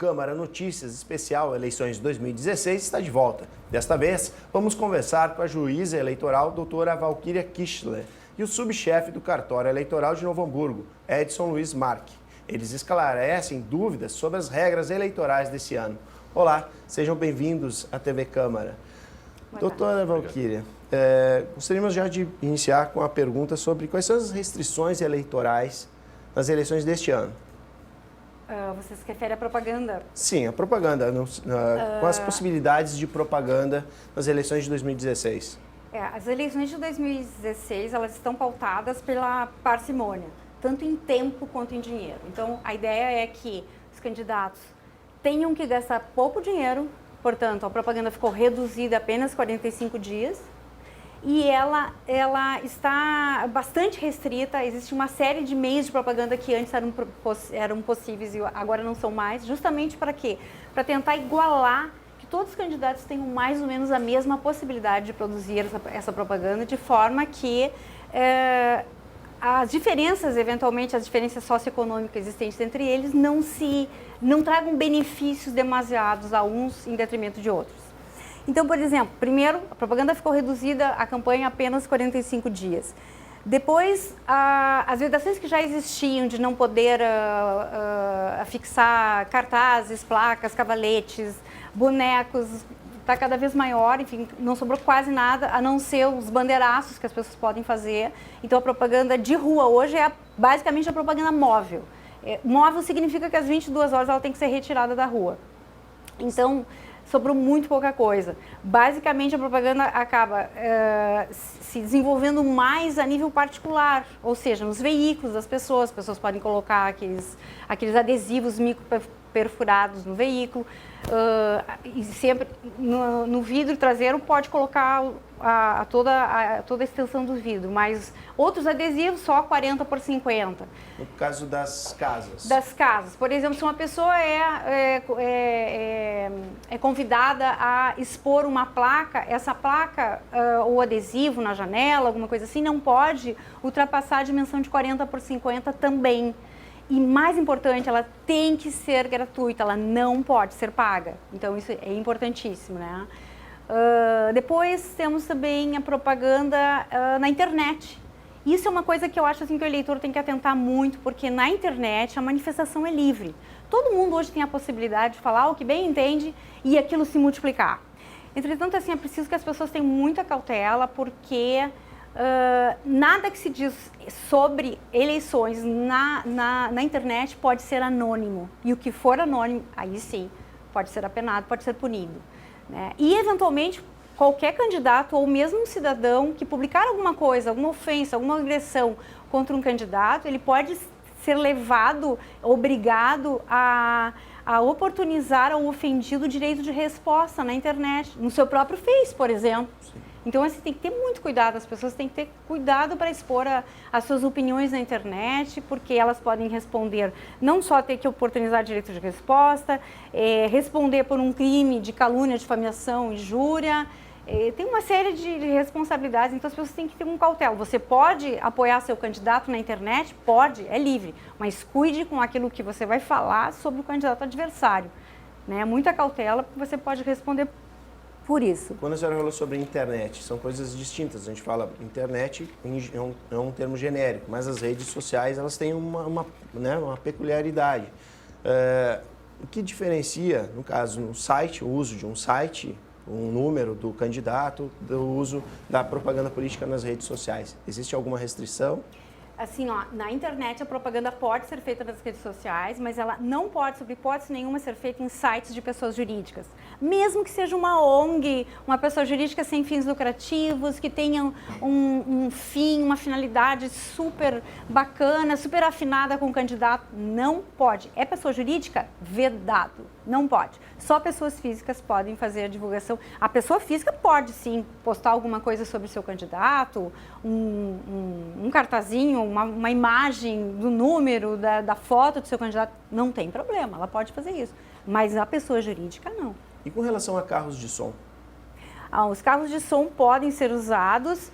Câmara Notícias especial Eleições 2016 está de volta. Desta vez, vamos conversar com a juíza eleitoral, doutora Valquíria Kichler, e o subchefe do cartório eleitoral de Novo Hamburgo, Edson Luiz Marque. Eles esclarecem dúvidas sobre as regras eleitorais desse ano. Olá, sejam bem-vindos à TV Câmara. Doutora Valquíria, gostaríamos já de iniciar com a pergunta sobre quais são as restrições eleitorais nas eleições deste ano. Você se refere à propaganda? Sim, a propaganda, com as possibilidades de propaganda nas eleições de 2016. As eleições de 2016, elas estão pautadas pela parcimônia, tanto em tempo quanto em dinheiro. Então, a ideia é que os candidatos tenham que gastar pouco dinheiro, portanto, a propaganda ficou reduzida a apenas 45 dias e ela está bastante restrita. Existe uma série de meios de propaganda que antes eram possíveis e agora não são mais, justamente para quê? Para tentar igualar que todos os candidatos tenham mais ou menos a mesma possibilidade de produzir essa propaganda, de forma que as diferenças, eventualmente, as diferenças socioeconômicas existentes entre eles não tragam benefícios demasiados a uns em detrimento de outros. Então, por exemplo, primeiro, a propaganda ficou reduzida, a campanha apenas 45 dias. Depois, as vedações que já existiam de não poder afixar cartazes, placas, cavaletes, bonecos, está cada vez maior, enfim, não sobrou quase nada, a não ser os bandeiraços que as pessoas podem fazer. Então, a propaganda de rua hoje é basicamente a propaganda móvel. Móvel significa que às 22 horas ela tem que ser retirada da rua. Então, sobrou muito pouca coisa. Basicamente, a propaganda acaba se desenvolvendo mais a nível particular, ou seja, nos veículos das pessoas. As pessoas podem colocar aqueles adesivos micro perfurados no veículo, e sempre no vidro traseiro pode colocar toda a extensão do vidro, mas outros adesivos só 40 por 50. No caso das casas? Das casas. Por exemplo, se uma pessoa é convidada a expor uma placa, essa placa ou adesivo na janela, alguma coisa assim, não pode ultrapassar a dimensão de 40 por 50 também. E mais importante, ela tem que ser gratuita, ela não pode ser paga. Então, isso é importantíssimo, né? Depois, temos também a propaganda na internet. Isso é uma coisa que eu acho assim, que o eleitor tem que atentar muito, porque na internet a manifestação é livre. Todo mundo hoje tem a possibilidade de falar o que bem entende e aquilo se multiplicar. Entretanto, assim, é preciso que as pessoas tenham muita cautela, porque nada que se diz sobre eleições na internet pode ser anônimo. E o que for anônimo, aí sim, pode ser apenado, pode ser punido, né? E, eventualmente, qualquer candidato ou mesmo um cidadão que publicar alguma coisa, alguma ofensa, alguma agressão contra um candidato, ele pode ser levado, obrigado a oportunizar ao ofendido o direito de resposta na internet, no seu próprio Face, por exemplo. Sim. Então, assim, tem que ter muito cuidado, as pessoas têm que ter cuidado para expor as suas opiniões na internet, porque elas podem responder, não só ter que oportunizar direito de resposta, responder por um crime de calúnia, difamação, injúria, tem uma série de responsabilidades, então as pessoas têm que ter um cautela. Você pode apoiar seu candidato na internet? Pode, é livre, mas cuide com aquilo que você vai falar sobre o candidato adversário, né? Muita cautela, porque você pode responder por isso. Quando a senhora falou sobre internet, são coisas distintas. A gente fala internet é um termo genérico, mas as redes sociais elas têm uma peculiaridade. O que diferencia, no caso, no site, o uso de um site, um número do candidato, do uso da propaganda política nas redes sociais? Existe alguma restrição? Assim, na internet a propaganda pode ser feita nas redes sociais, mas ela não pode, sob hipótese nenhuma, ser feita em sites de pessoas jurídicas. Mesmo que seja uma ONG, uma pessoa jurídica sem fins lucrativos, que tenha um fim, uma finalidade super bacana, super afinada com o candidato, não pode. É pessoa jurídica? Vedado. Não pode. Só pessoas físicas podem fazer a divulgação. A pessoa física pode, sim, postar alguma coisa sobre o seu candidato, um cartazinho, uma imagem do número, da foto do seu candidato. Não tem problema, ela pode fazer isso. Mas a pessoa jurídica, não. E com relação a carros de som? Os carros de som podem ser usados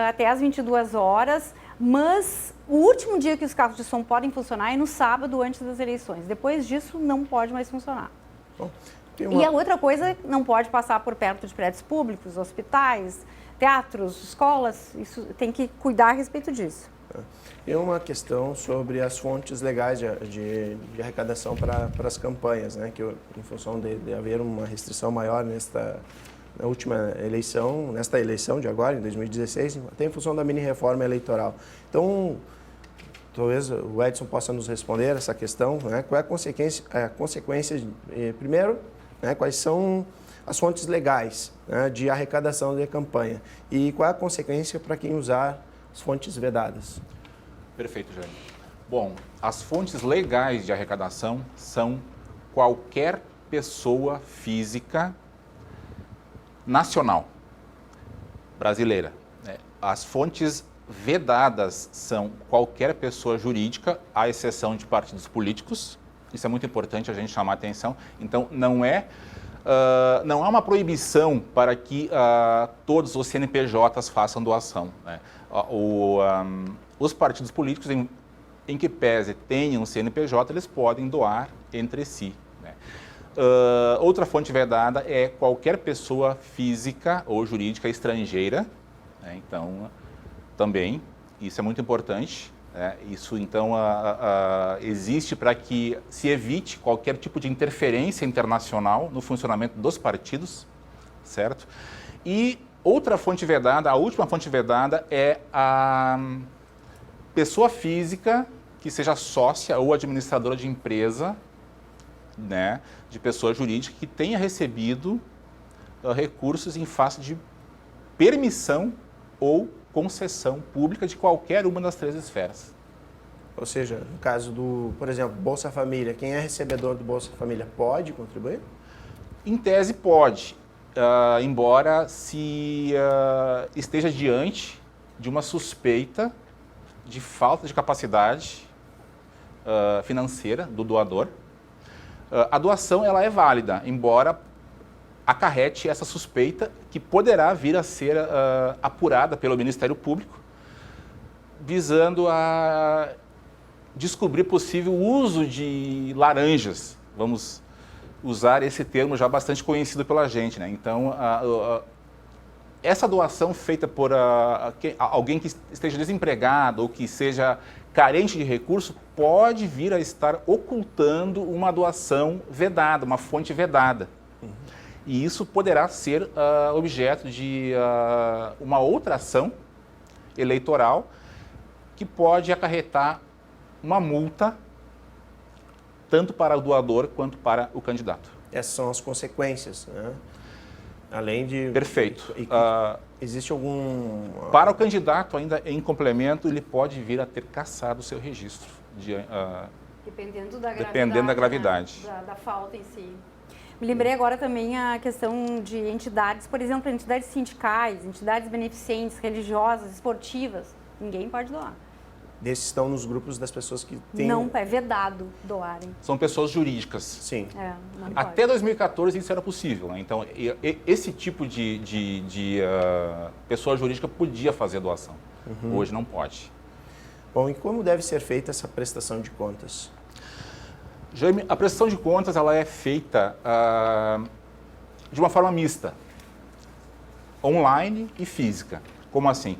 até às 22 horas. Mas o último dia que os carros de som podem funcionar é no sábado antes das eleições. Depois disso, não pode mais funcionar. Bom, E a outra coisa, não pode passar por perto de prédios públicos, hospitais, teatros, escolas. Isso tem que cuidar a respeito disso. E uma questão sobre as fontes legais de arrecadação para as campanhas, né? Que em função de haver uma restrição maior na última eleição, nesta eleição de agora, em 2016, até em função da mini-reforma eleitoral. Então, talvez o Edson possa nos responder essa questão, né? Qual é a consequência primeiro, né? Quais são as fontes legais, né, de arrecadação de campanha e qual é a consequência para quem usar as fontes vedadas? Perfeito, Jaime. Bom, as fontes legais de arrecadação são qualquer pessoa física nacional, brasileira. As fontes vedadas são qualquer pessoa jurídica, à exceção de partidos políticos. Isso é muito importante a gente chamar a atenção. Então, não há uma proibição para que todos os CNPJs façam doação, né? Os partidos políticos, em que pese tenham CNPJ, eles podem doar entre si, né? Outra fonte vedada é qualquer pessoa física ou jurídica estrangeira, né? Então, também, isso é muito importante. Isso, então, existe para que se evite qualquer tipo de interferência internacional no funcionamento dos partidos, certo? E outra fonte vedada, a última fonte vedada é a pessoa física que seja sócia ou administradora de empresa, né, de pessoa jurídica que tenha recebido recursos em face de permissão ou concessão pública de qualquer uma das três esferas. Ou seja, no caso do, por exemplo, Bolsa Família, quem é recebedor do Bolsa Família pode contribuir? Em tese pode, embora se esteja diante de uma suspeita de falta de capacidade financeira do doador. A doação ela é válida, embora acarrete essa suspeita que poderá vir a ser apurada pelo Ministério Público, visando a descobrir possível uso de laranjas. Vamos usar esse termo já bastante conhecido pela gente, né? Então, essa doação feita por alguém que esteja desempregado ou que seja carente de recurso pode vir a estar ocultando uma doação vedada, uma fonte vedada. E isso poderá ser objeto de uma outra ação eleitoral que pode acarretar uma multa tanto para o doador quanto para o candidato. Essas são as consequências, né? Além de... Perfeito. Existe algum... Para o candidato, ainda em complemento, ele pode vir a ter cassado o seu registro. Dependendo da gravidade. Né? Da falta em si. Me lembrei agora também a questão de entidades, por exemplo, entidades sindicais, entidades beneficentes, religiosas, esportivas. Ninguém pode doar. Desses estão nos grupos das pessoas que têm... Não, é vedado doarem. São pessoas jurídicas. Sim. Não Até pode. 2014 isso era possível, né? Então, esse tipo de pessoa jurídica podia fazer doação. Hoje não pode. Bom, e como deve ser feita essa prestação de contas? Jaime, a prestação de contas ela é feita de uma forma mista, online e física. Como assim?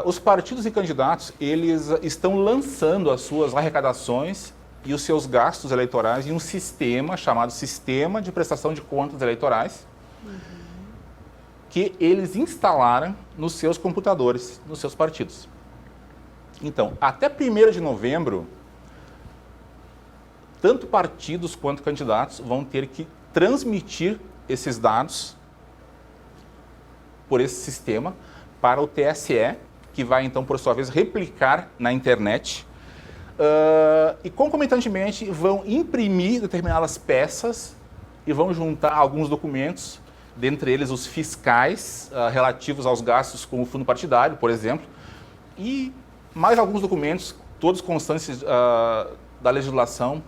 Os partidos e candidatos, eles estão lançando as suas arrecadações e os seus gastos eleitorais em um sistema chamado Sistema de Prestação de Contas Eleitorais, que eles instalaram nos seus computadores, nos seus partidos. Então, até 1º de novembro, tanto partidos quanto candidatos vão ter que transmitir esses dados por esse sistema para o TSE, que vai então, por sua vez, replicar na internet e concomitantemente vão imprimir determinadas peças e vão juntar alguns documentos, dentre eles os fiscais relativos aos gastos com o fundo partidário, por exemplo, e mais alguns documentos, todos constantes da legislação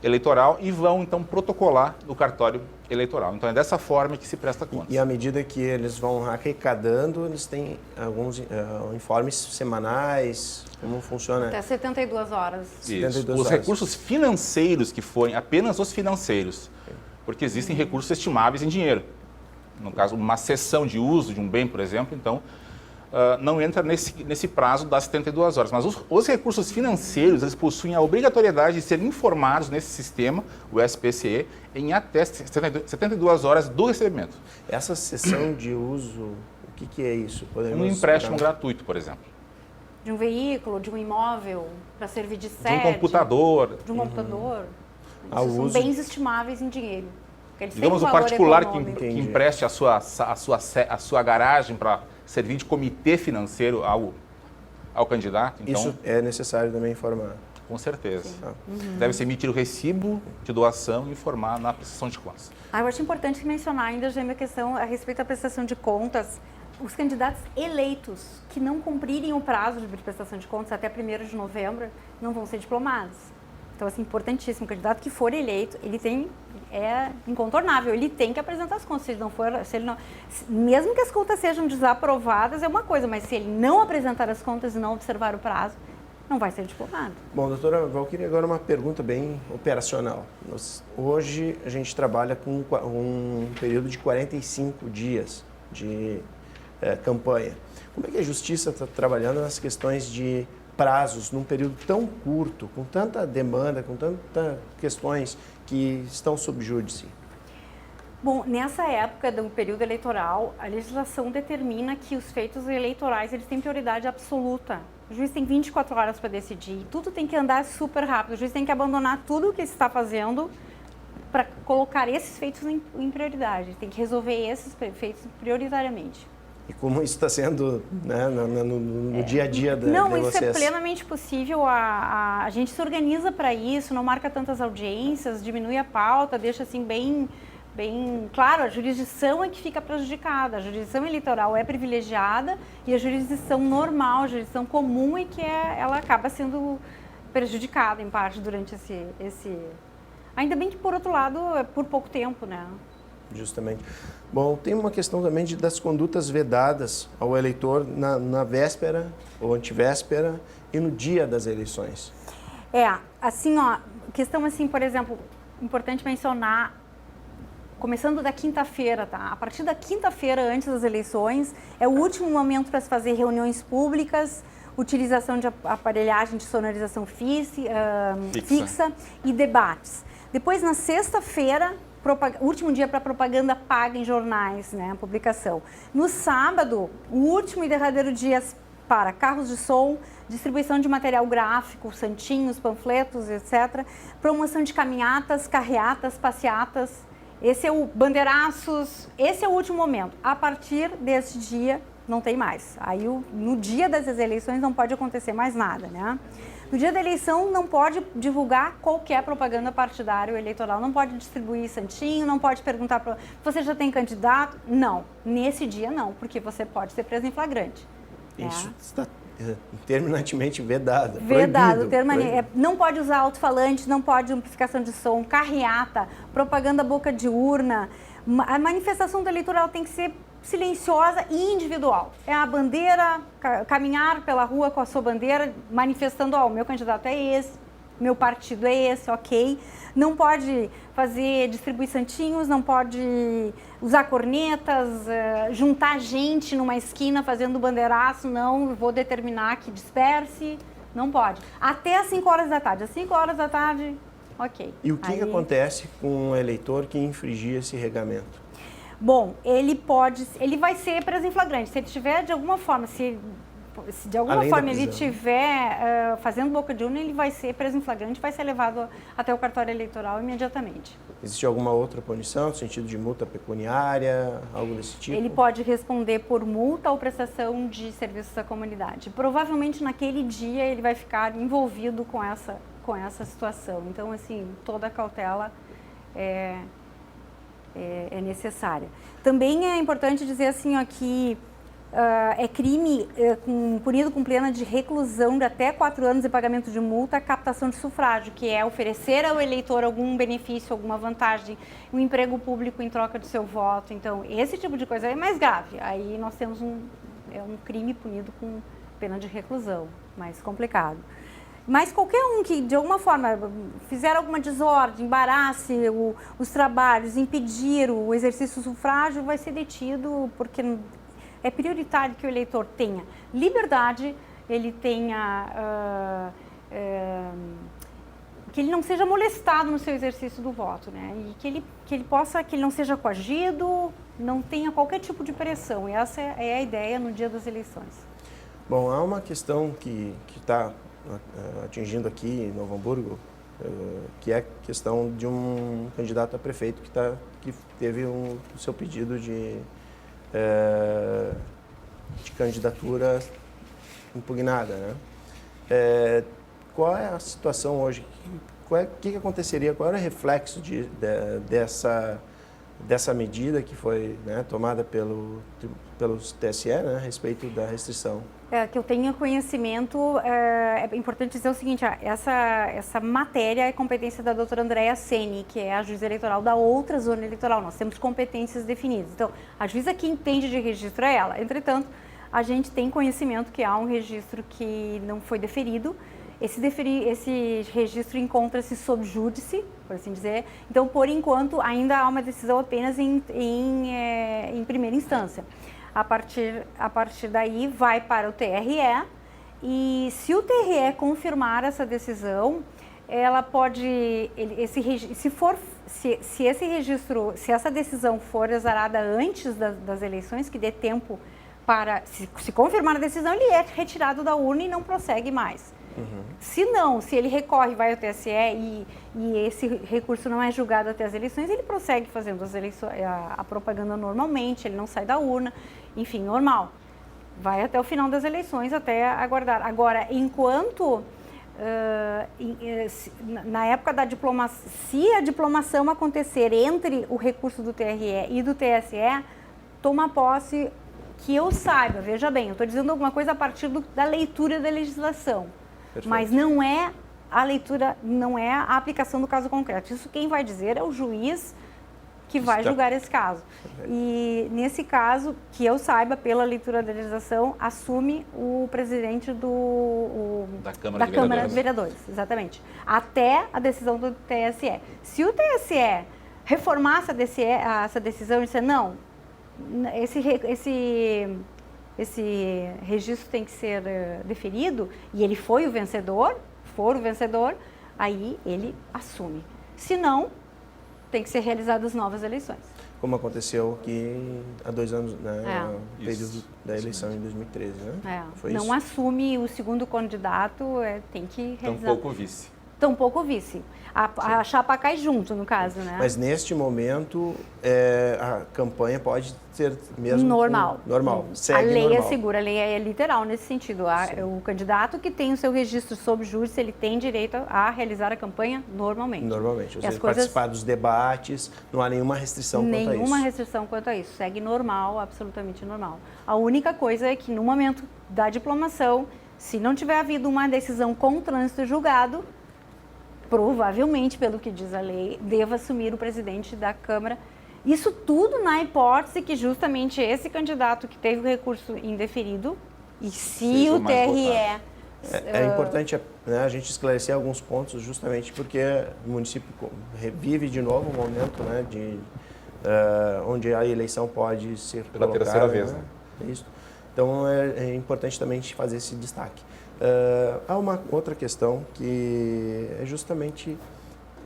eleitoral e vão, então, protocolar no cartório eleitoral. Então, é dessa forma que se presta contas. E à medida que eles vão arrecadando, eles têm alguns informes semanais, como funciona? Até 72 horas. Isso. 72 Os horas. recursos financeiros que forem, apenas os financeiros, porque existem recursos estimáveis em dinheiro. No caso, uma cessão de uso de um bem, por exemplo, então, não entra nesse prazo das 72 horas. Mas os recursos financeiros, eles possuem a obrigatoriedade de serem informados nesse sistema, o SPCE, em até 72 horas do recebimento. Essa cessão de uso, o que é isso? Um empréstimo gratuito, por exemplo. De um veículo, de um imóvel, para servir de sede. De um computador. De um computador. Ao Isso são uso. bens estimáveis em dinheiro. Eles têm Digamos, um o valor particular que econômico. empreste a sua garagem para servir de comitê financeiro ao candidato. Então, Isso é necessário também informar. com certeza. Ah. Deve-se emitir o recibo de doação e informar na prestação de contas. Eu acho importante mencionar ainda, já uma questão a respeito da prestação de contas. Os candidatos eleitos que não cumprirem o prazo de prestação de contas até 1º de novembro não vão ser diplomados. Então, assim, importantíssimo, o candidato que for eleito, é incontornável, ele tem que apresentar as contas. Mesmo que as contas sejam desaprovadas, é uma coisa, mas se ele não apresentar as contas e não observar o prazo, não vai ser diplomado. Bom, doutora Valquíria, agora uma pergunta bem operacional. Hoje a gente trabalha com um período de 45 dias de campanha. Como é que a Justiça está trabalhando nas questões de prazos num período tão curto, com tanta demanda, com tantas questões que estão sob júdice? Bom, nessa época do período eleitoral, a legislação determina que os feitos eleitorais eles têm prioridade absoluta. O juiz tem 24 horas para decidir, tudo tem que andar super rápido, o juiz tem que abandonar tudo o que está fazendo para colocar esses feitos em prioridade, tem que resolver esses feitos prioritariamente. E como isso está sendo, né, no dia a dia de isso vocês? É plenamente possível, a gente se organiza para isso, não marca tantas audiências, diminui a pauta, deixa assim bem claro, a jurisdição é que fica prejudicada, a jurisdição eleitoral é privilegiada e a jurisdição normal, a jurisdição comum é que ela acaba sendo prejudicada em parte durante esse... Ainda bem que, por outro lado, é por pouco tempo, né? Justamente. Bom, tem uma questão também das condutas vedadas ao eleitor na véspera ou antivéspera e no dia das eleições. Assim, questão assim, por exemplo, importante mencionar, começando da quinta-feira, tá? A partir da quinta-feira, antes das eleições, é o último momento para se fazer reuniões públicas, utilização de aparelhagem de sonorização fixa e debates. Depois, na sexta-feira, último dia para propaganda paga em jornais, né, a publicação. No sábado, o último e derradeiro dia para carros de som, distribuição de material gráfico, santinhos, panfletos, etc. Promoção de caminhatas, carreatas, passeatas. Esse é o bandeiraços, esse é o último momento. A partir desse dia, não tem mais. Aí, no dia das eleições, não pode acontecer mais nada, né? No dia da eleição, não pode divulgar qualquer propaganda partidária ou eleitoral, não pode distribuir santinho, não pode perguntar para você já tem candidato? Não, nesse dia não, porque você pode ser preso em flagrante. Isso está terminantemente vedado. Vedado, proibido. Não pode usar alto-falante, não pode amplificação de som, carreata, propaganda boca de urna. A manifestação do eleitoral tem que ser silenciosa e individual. É a bandeira, caminhar pela rua com a sua bandeira, manifestando, o meu candidato é esse, meu partido é esse, ok. Não pode distribuir santinhos, não pode usar cornetas, juntar gente numa esquina fazendo bandeiraço, não, vou determinar que disperse, não pode. Até às 5 horas da tarde. Às 5 horas da tarde, ok. E o que acontece com um eleitor que infringir esse regamento? Bom, ele vai ser preso em flagrante. Se ele tiver, de alguma forma, se de alguma forma ele estiver fazendo boca de urna, ele vai ser preso em flagrante, vai ser levado até o cartório eleitoral imediatamente. Existe alguma outra punição, no sentido de multa pecuniária, algo desse tipo? Ele pode responder por multa ou prestação de serviços à comunidade. Provavelmente naquele dia ele vai ficar envolvido com essa situação. Então, assim, toda a cautela é necessária. Também é importante dizer assim, que é crime punido com pena de reclusão de até 4 anos e pagamento de multa a captação de sufrágio, que é oferecer ao eleitor algum benefício, alguma vantagem, um emprego público em troca de seu voto. Então, esse tipo de coisa é mais grave. Aí nós temos um crime punido com pena de reclusão, mais complicado. Mas qualquer um que, de alguma forma, fizer alguma desordem, embarace os trabalhos, impedir o exercício do sufrágio, vai ser detido, porque é prioritário que o eleitor tenha liberdade, ele tenha... que ele não seja molestado no seu exercício do voto, né? E que ele não seja coagido, não tenha qualquer tipo de pressão. E essa é a ideia no dia das eleições. Bom, há uma questão que está atingindo aqui em Novo Hamburgo, que é a questão de um candidato a prefeito que teve o seu pedido de candidatura impugnada, né? Qual é a situação hoje? O que aconteceria? Qual era o reflexo dessa medida que foi, né, tomada pelos TSE, né, a respeito da restrição? Que eu tenha conhecimento, é importante dizer o seguinte, essa matéria é competência da doutora Andréa Seni, que é a juíza eleitoral da outra zona eleitoral. Nós temos competências definidas. Então, a juíza que entende de registro é ela. Entretanto, a gente tem conhecimento que há um registro que não foi deferido. Esse registro encontra-se sob júdice, por assim dizer. Então, por enquanto, ainda há uma decisão apenas em primeira instância. A partir daí, vai para o TRE e se o TRE confirmar essa decisão, ela pode, se essa decisão for exarada antes das eleições, que dê tempo para, se confirmar a decisão, ele é retirado da urna e não prossegue mais. Uhum. Se não, se ele recorre, vai ao TSE e esse recurso não é julgado até as eleições, ele prossegue fazendo a propaganda normalmente, ele não sai da urna, enfim, normal. Vai até o final das eleições, até aguardar. Agora, enquanto, na época da diplomacia, se a diplomação acontecer entre o recurso do TRE e do TSE, toma posse, que eu saiba, veja bem, eu estou dizendo alguma coisa a partir da leitura da legislação. Perfeito. Mas não é a leitura, não é a aplicação do caso concreto. Isso quem vai dizer é o juiz que vai julgar esse caso. Perfeito. E nesse caso, que eu saiba, pela leitura da legislação, assume o presidente da Câmara de Vereadores. Exatamente. Até a decisão do TSE. Se o TSE reformar essa decisão e dizer, não, esse registro tem que ser deferido e ele for o vencedor, aí ele assume. Se não, tem que ser realizadas novas eleições. Como aconteceu aqui há 2 anos, né, no período da eleição em 2013, né? Foi não isso? Assume o segundo candidato, tem que realizar. Tampouco vice. Tampouco vice. A chapa cai junto, no caso, né? Mas neste momento, a campanha pode ser mesmo... Normal. Normal. A lei é segura, a lei é literal nesse sentido. O candidato que tem o seu registro sob júdice, ele tem direito a realizar a campanha normalmente. Normalmente. Ou seja, participar dos debates, não há nenhuma restrição quanto a isso. Nenhuma restrição quanto a isso. Segue normal, absolutamente normal. A única coisa é que no momento da diplomação, se não tiver havido uma decisão com trânsito julgado, provavelmente, pelo que diz a lei, deva assumir o presidente da Câmara. Isso tudo na hipótese que justamente esse candidato que teve o recurso indeferido, e se o TRE... É importante, né, a gente esclarecer alguns pontos, justamente porque o município revive de novo um momento, né, onde a eleição pode ser pela terceira vez, né? Isso. Então, é importante também fazer esse destaque. Há uma outra questão que é justamente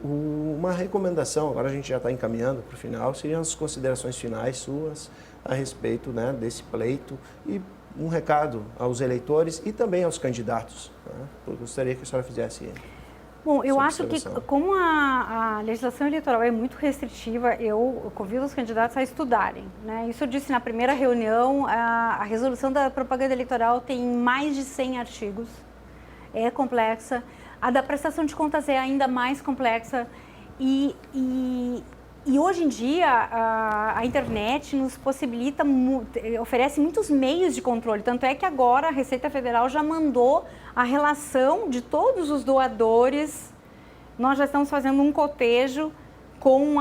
uma recomendação, agora a gente já está encaminhando para o final, seriam as considerações finais suas a respeito, né, desse pleito e um recado aos eleitores e também aos candidatos, né? Eu gostaria que a senhora fizesse. Bom, eu acho que como a legislação eleitoral é muito restritiva, eu convido os candidatos a estudarem, né? Isso eu disse na primeira reunião, a resolução da propaganda eleitoral tem mais de 100 artigos, é complexa, a da prestação de contas é ainda mais complexa e E hoje em dia, a internet nos possibilita, oferece muitos meios de controle. Tanto é que agora a Receita Federal já mandou a relação de todos os doadores. Nós já estamos fazendo um cotejo com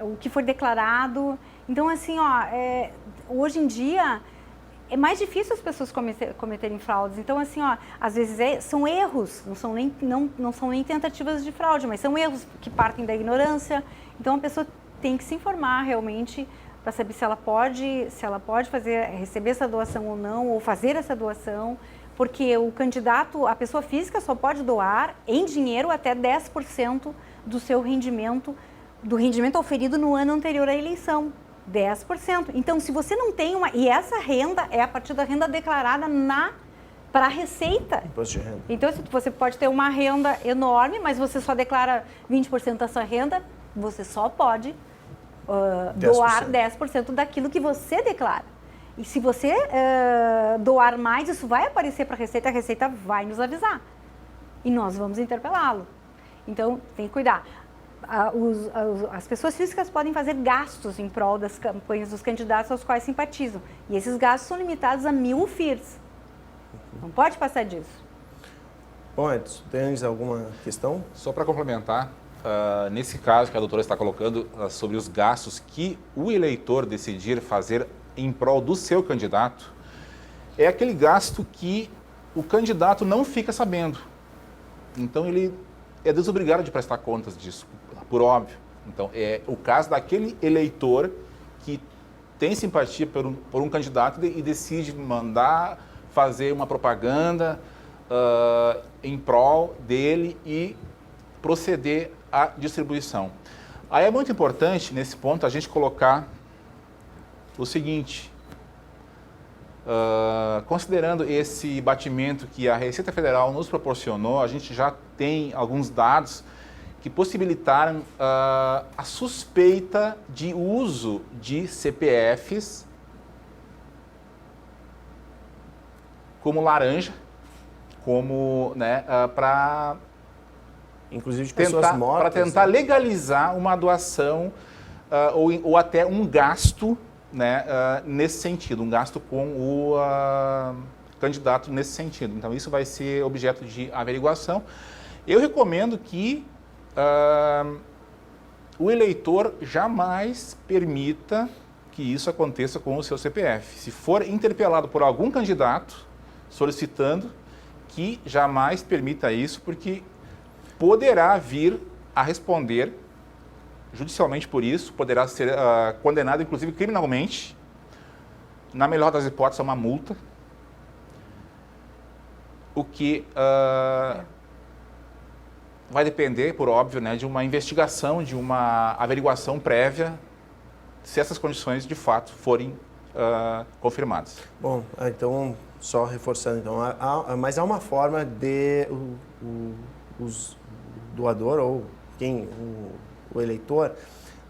o que foi declarado. Então, assim, hoje em dia é mais difícil as pessoas cometerem fraudes. Então, assim, às vezes são erros, não são nem tentativas de fraude, mas são erros que partem da ignorância. Então, a pessoa tem que se informar realmente para saber se ela pode receber essa doação ou não, ou fazer essa doação, porque o candidato, a pessoa física só pode doar em dinheiro até 10% do seu rendimento, do rendimento oferido no ano anterior à eleição. 10%. Então, se você não tem e essa renda é a partir da renda declarada para a Receita. Imposto de renda. Então, você pode ter uma renda enorme, mas você só declara 20% dessa renda, você só pode doar 10% daquilo que você declara. E se você doar mais, isso vai aparecer para a Receita vai nos avisar. E nós vamos interpelá-lo. Então, tem que cuidar. As pessoas físicas podem fazer gastos em prol das campanhas dos candidatos aos quais simpatizam. E esses gastos são limitados a 1.000 UFIRs. Não pode passar disso. Bom, Edson, tens alguma questão? Só para complementar, nesse caso que a doutora está colocando sobre os gastos que o eleitor decidir fazer em prol do seu candidato, é aquele gasto que o candidato não fica sabendo. Então, ele é desobrigado de prestar contas disso, por óbvio. Então, é o caso daquele eleitor que tem simpatia por um candidato e decide mandar fazer uma propaganda em prol dele e proceder à distribuição. Aí é muito importante, nesse ponto, a gente colocar o seguinte, considerando esse batimento que a Receita Federal nos proporcionou, a gente já tem alguns dados que possibilitaram a suspeita de uso de CPFs como laranja, como para inclusive de pessoas mortas, para tentar legalizar uma doação ou até um gasto, nesse sentido, um gasto com o candidato nesse sentido. Então, isso vai ser objeto de averiguação. Eu recomendo que o eleitor jamais permita que isso aconteça com o seu CPF. Se for interpelado por algum candidato solicitando, que jamais permita isso, porque poderá vir a responder judicialmente por isso, poderá ser condenado, inclusive criminalmente. Na melhor das hipóteses, é uma multa. O que vai depender, por óbvio, de uma investigação, de uma averiguação prévia, se essas condições de fato forem confirmadas. Bom, então, só reforçando, então, mas há uma forma de o doador ou o eleitor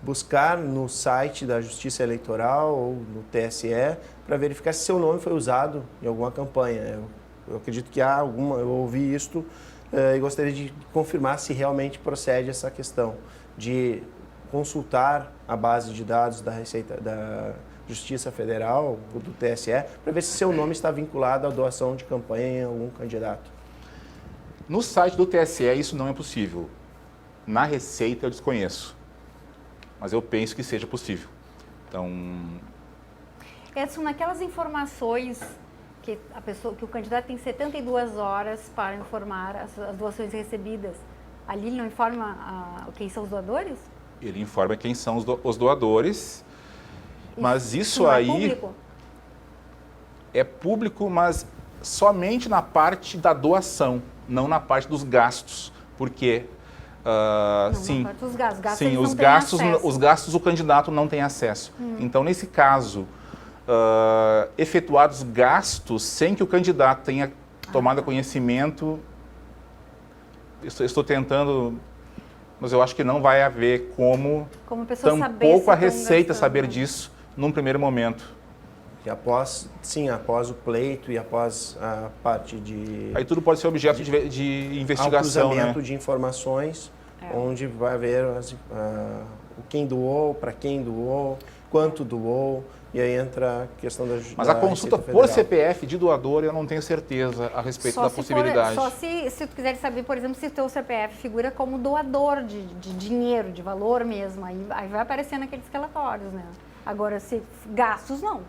buscar no site da Justiça Eleitoral ou no TSE para verificar se seu nome foi usado em alguma campanha. Eu acredito que há alguma, eu ouvi isto e gostaria de confirmar se realmente procede essa questão de consultar a base de dados da Receita, da Justiça Federal ou do TSE para ver se seu nome está vinculado à doação de campanha em algum candidato. No site do TSE isso não é possível. Na Receita eu desconheço, mas eu penso que seja possível. Então, Edson, naquelas informações que o candidato tem 72 horas para informar as doações recebidas, ali ele não informa quem são os doadores? Ele informa quem são os doadores, mas isso não aí é público? É público, mas somente na parte da doação, não na parte dos gastos, porque sim, os gastos o candidato não tem acesso. Então, nesse caso, efetuados gastos sem que o candidato tenha tomado conhecimento, estou tentando, mas eu acho que não vai haver como a pessoa tampouco a Receita saber disso num primeiro momento. E após o pleito e após a parte de... Aí tudo pode ser objeto de investigação, cruzamento de informações, onde vai haver o quem doou, para quem doou, quanto doou, e aí entra a questão da Mas a da consulta Receita por Federal. CPF de doador, eu não tenho certeza a respeito da possibilidade. Só se tu quiser saber, por exemplo, se o teu CPF figura como doador de dinheiro, de valor mesmo, aí vai aparecer naqueles relatórios, né? Agora, se gastos, não.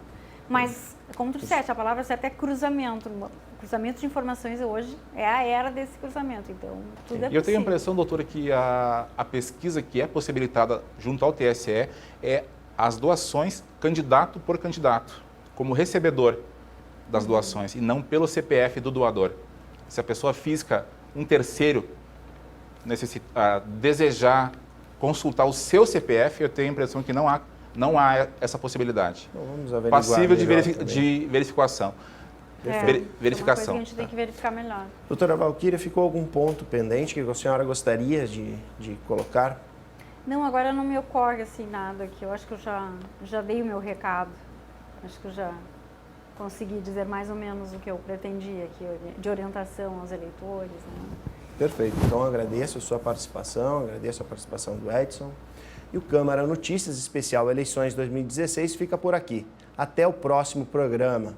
Mas, como tu disseste, a palavra certa é cruzamento. Cruzamento de informações hoje é a era desse cruzamento, então tudo é possível. E eu tenho a impressão, doutora, que a pesquisa que é possibilitada junto ao TSE é as doações candidato por candidato, como recebedor das doações, e não pelo CPF do doador. Se a pessoa física, um terceiro, desejar consultar o seu CPF, eu tenho a impressão que não há essa possibilidade. Então, vamos averiguar Passível melhor de verificação. É uma coisa Verificação. que a gente tem que verificar melhor. Doutora Valquíria, ficou algum ponto pendente que a senhora gostaria de colocar? Não, agora não me ocorre assim nada aqui. Eu acho que eu já dei o meu recado. Acho que eu já consegui dizer mais ou menos o que eu pretendia aqui, de orientação aos eleitores, né? Perfeito. Então, agradeço a sua participação, agradeço a participação do Edson. E o Câmara Notícias Especial Eleições 2016 fica por aqui. Até o próximo programa.